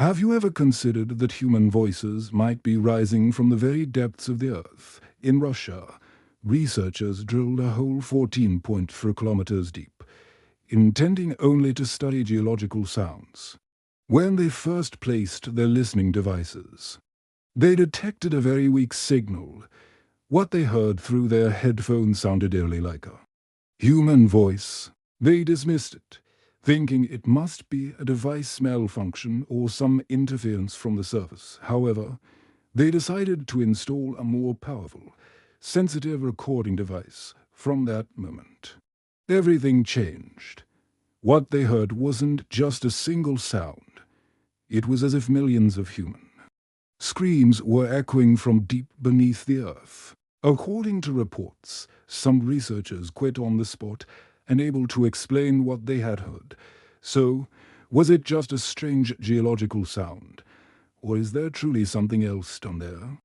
Have you ever considered that human voices might be rising from the very depths of the earth? In Russia, researchers drilled a hole 14.4 kilometers deep, intending only to study geological sounds. When they first placed their listening devices, they detected a very weak signal. What they heard through their headphones sounded eerily like a human voice. They dismissed it, thinking it must be a device malfunction or some interference from the surface. However, they decided to install a more powerful, sensitive recording device. From that moment, everything changed. What they heard wasn't just a single sound. It was as if millions of human screams were echoing from deep beneath the earth. According to reports, some researchers quit on the spot, unable to explain what they had heard. So, was it just a strange geological sound? Or is there truly something else down there?